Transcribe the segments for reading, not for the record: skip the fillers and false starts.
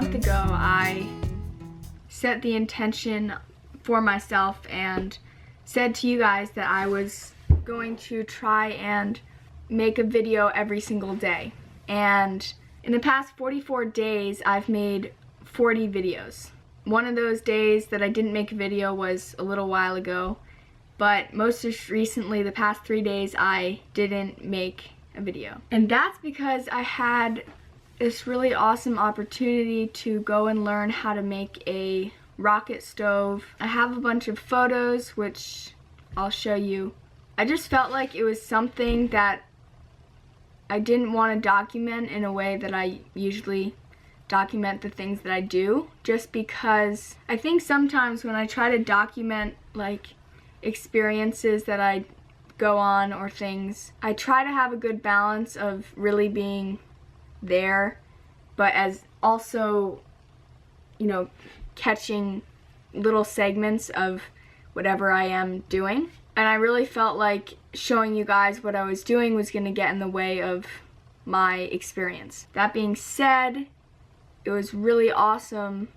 month ago, I set the intention for myself and said to you guys that I was going to try and make a video every single day. And in the past 44 days, I've made 40 videos. One of those days that I didn't make a video was a little while ago, but most recently, the past 3 days, I didn't make a video. And that's because I had this really awesome opportunity to go and learn how to make a rocket stove. I have a bunch of photos, which I'll show you. I just felt like it was something that I didn't want to document in a way that I usually document the things that I do, just because I think sometimes when I try to document like experiences that I go on or things, I try to have a good balance of really being there, but as also, you know, catching little segments of whatever I am doing. And I really felt like showing you guys what I was doing was going to get in the way of my experience. That being said, it was really awesome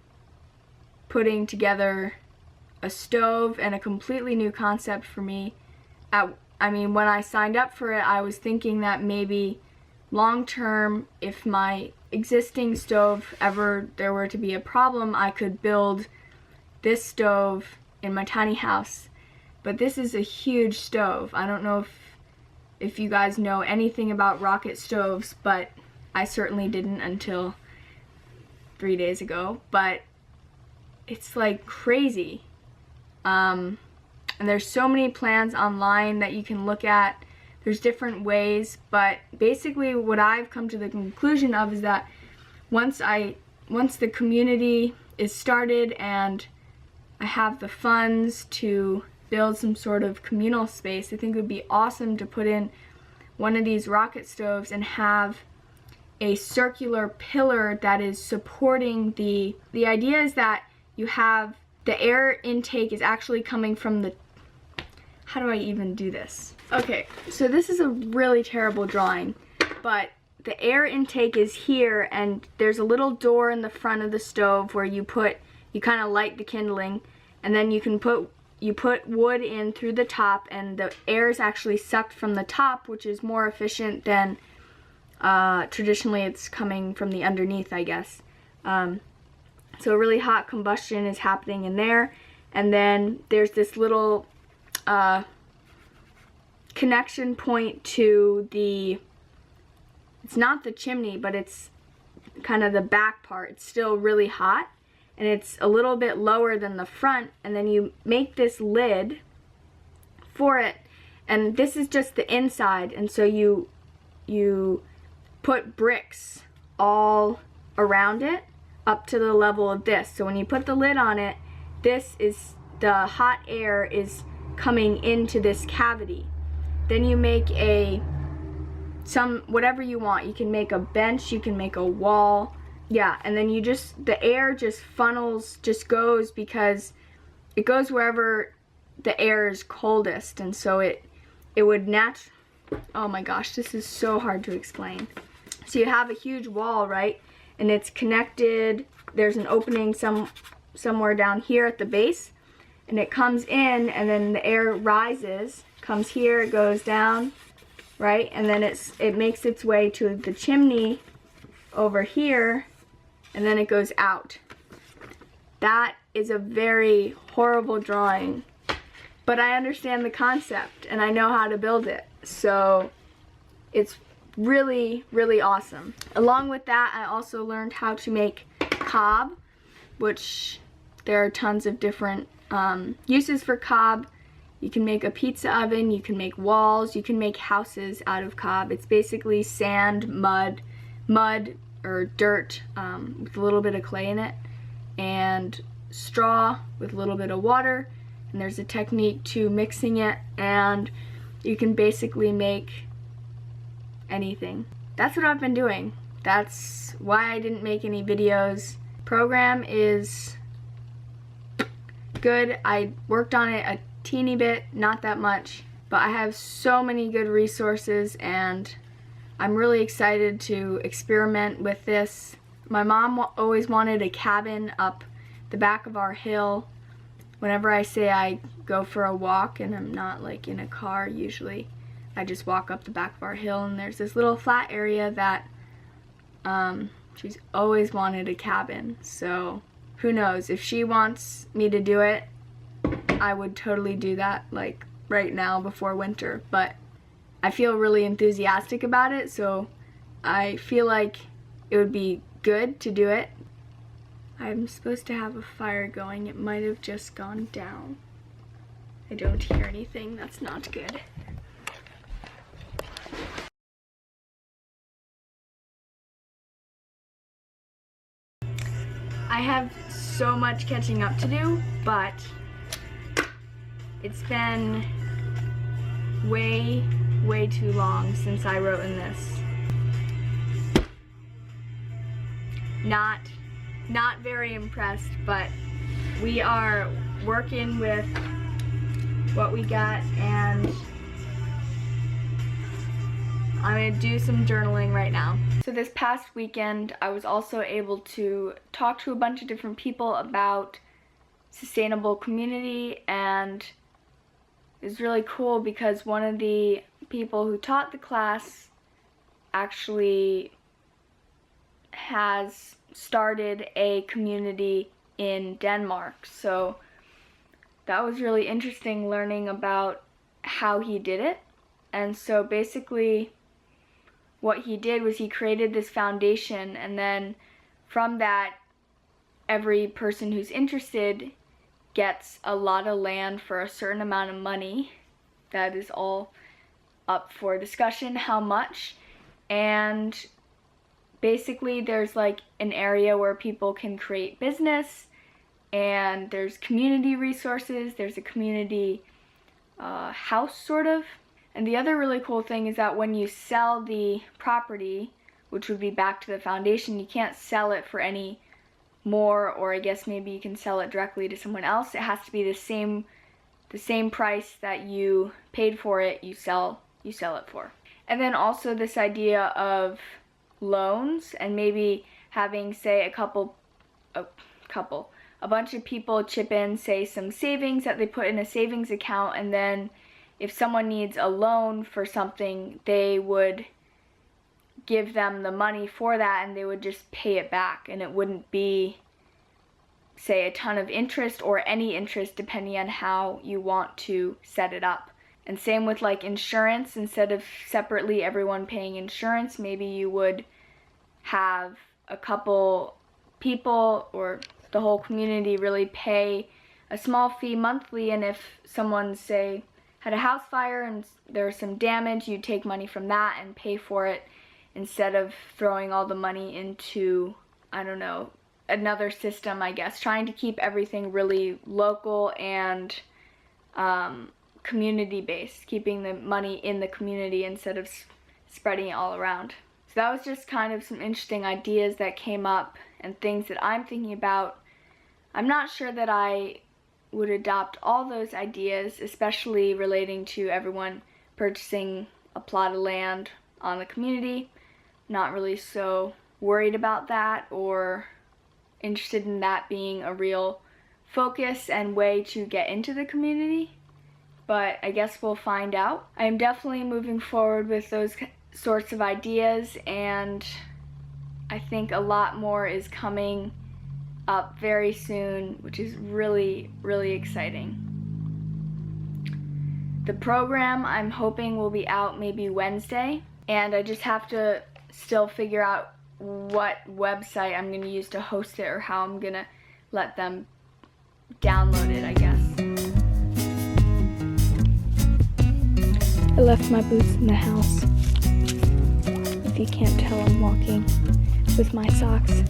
putting together a stove and a completely new concept for me. I mean, when I signed up for it, I was thinking that maybe long term, if my existing stove ever there were to be a problem, I could build this stove in my tiny house. But this is a huge stove. I don't know if you guys know anything about rocket stoves, but I certainly didn't until 3 days ago. But it's like crazy. And there's so many plans online that you can look at. There's different ways, but basically what I've come to the conclusion of is that once the community is started and I have the funds to build some sort of communal space, I think it would be awesome to put in one of these rocket stoves and have a circular pillar that is supporting the idea is that you have the air intake is actually coming from the, how do I even do this? Okay, so this is a really terrible drawing, but the air intake is here and there's a little door in the front of the stove where you kind of light the kindling, and then you put wood in through the top, and the air is actually sucked from the top, which is more efficient than traditionally it's coming from the underneath, I guess. So a really hot combustion is happening in there, and then there's this little connection point to it's not the chimney, but it's kind of the back part. It's still really hot, and it's a little bit lower than the front, and then you make this lid for it, and this is just the inside, and so you put bricks all around it up to the level of this. So when you put the lid on it, this is the hot air is coming into this cavity. Then you make whatever you want. You can make a bench, you can make a wall. Yeah, and then the air just funnels, just goes, because it goes wherever the air is coldest, and so it would oh my gosh, this is so hard to explain. So you have a huge wall, right? And it's connected, there's an opening somewhere down here at the base, and it comes in, and then the air rises, comes here, it goes down, right? And then it makes its way to the chimney over here, and then it goes out. That is a very horrible drawing, but I understand the concept and I know how to build it, so it's really, really awesome. Along with that, I also learned how to make cob, which there are tons of different uses for cob. You can make a pizza oven, you can make walls, you can make houses out of cob. It's basically sand, mud or dirt with a little bit of clay in it, and straw with a little bit of water, and there's a technique to mixing it, and you can basically make anything. That's what I've been doing. That's why I didn't make any videos. Program is good. I worked on it a teeny bit, not that much, but I have so many good resources, and I'm really excited to experiment with this. My mom always wanted a cabin up the back of our hill. Whenever I say I go for a walk and I'm not like in a car, usually I just walk up the back of our hill, and there's this little flat area that she's always wanted a cabin. So who knows, if she wants me to do it, I would totally do that like right now before winter. But I feel really enthusiastic about it, so I feel like it would be good to do it. I'm supposed to have a fire going. It might have just gone down. I don't hear anything. That's not good. I have so much catching up to do, but it's been way too long since I wrote in this. Not very impressed, but we are working with what we got, and I'm gonna do some journaling right now. So this past weekend, I was also able to talk to a bunch of different people about sustainable community, and it was really cool because one of the people who taught the class actually has started a community in Denmark. So that was really interesting, learning about how he did it. And so basically what he did was he created this foundation, and then from that, every person who's interested gets a lot of land for a certain amount of money. That is all up for discussion, how much. And basically there's like an area where people can create business, and there's community resources, there's a community house sort of. And the other really cool thing is that when you sell the property, which would be back to the foundation, you can't sell it for any more, or I guess maybe you can sell it directly to someone else. It has to be the same price that you paid for it, you sell it for. And then also this idea of loans, and maybe having, say, a bunch of people chip in, say, some savings that they put in a savings account, and then if someone needs a loan for something, they would give them the money for that, and they would just pay it back, and it wouldn't be, say, a ton of interest or any interest, depending on how you want to set it up. And same with like insurance. Instead of separately everyone paying insurance, maybe you would have a couple people or the whole community really pay a small fee monthly, and if someone, say, had a house fire and there's some damage, you'd take money from that and pay for it, instead of throwing all the money into, I don't know, another system, I guess. Trying to keep everything really local and community-based, keeping the money in the community instead of spreading it all around. So that was just kind of some interesting ideas that came up and things that I'm thinking about. I'm not sure that I would adopt all those ideas, especially relating to everyone purchasing a plot of land on the community. Not really so worried about that or interested in that being a real focus and way to get into the community, but I guess we'll find out. I am definitely moving forward with those sorts of ideas, and I think a lot more is coming up very soon, which is really exciting. The program, I'm hoping, will be out maybe Wednesday, and I just have to still figure out what website I'm going to use to host it, or how I'm going to let them download it, I guess. I left my boots in the house. If you can't tell, I'm walking with my socks.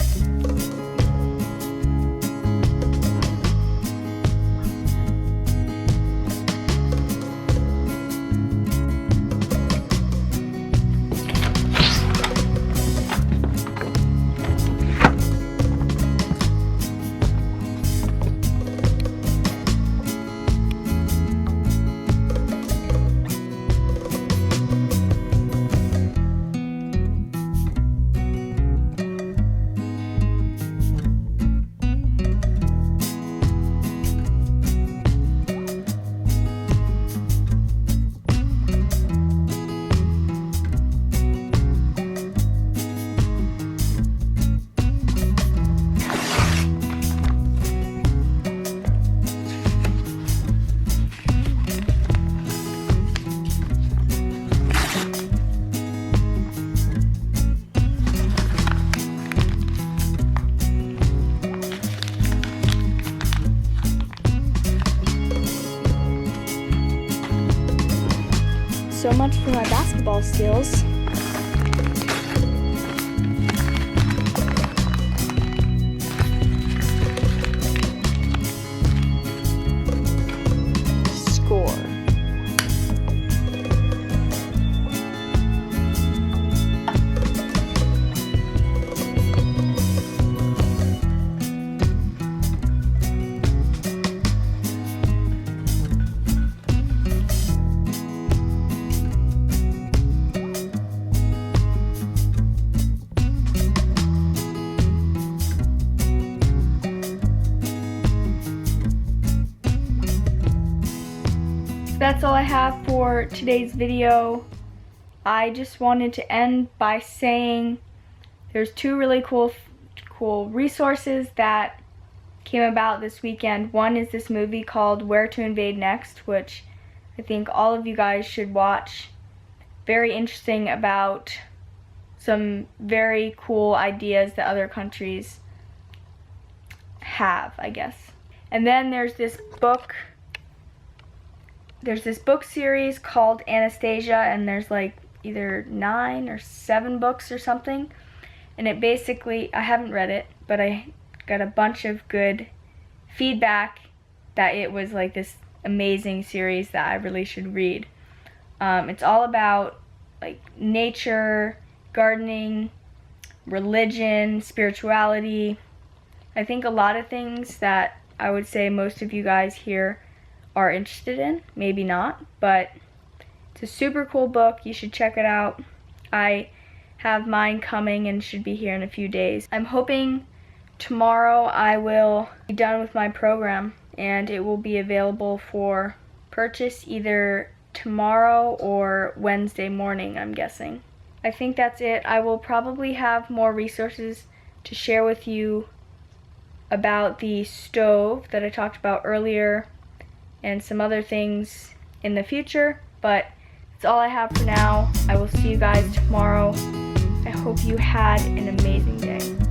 so much for my basketball skills. Score. That's all I have for today's video. I just wanted to end by saying there's two really cool resources that came about this weekend. One is this movie called Where to Invade Next, which I think all of you guys should watch. Very interesting about some very cool ideas that other countries have, I guess. And then there's this book series called Anastasia, and there's like either 9 or 7 books or something. And it basically, I haven't read it, but I got a bunch of good feedback that it was like this amazing series that I really should read. It's all about like nature, gardening, religion, spirituality. I think a lot of things that I would say most of you guys here are interested in, maybe not, but it's a super cool book. You should check it out. I have mine coming and should be here in a few days. I'm hoping tomorrow I will be done with my program and it will be available for purchase either tomorrow or Wednesday morning, I'm guessing. I think that's it. I will probably have more resources to share with you about the stove that I talked about earlier and some other things in the future, but that's all I have for now. I will see you guys tomorrow. I hope you had an amazing day.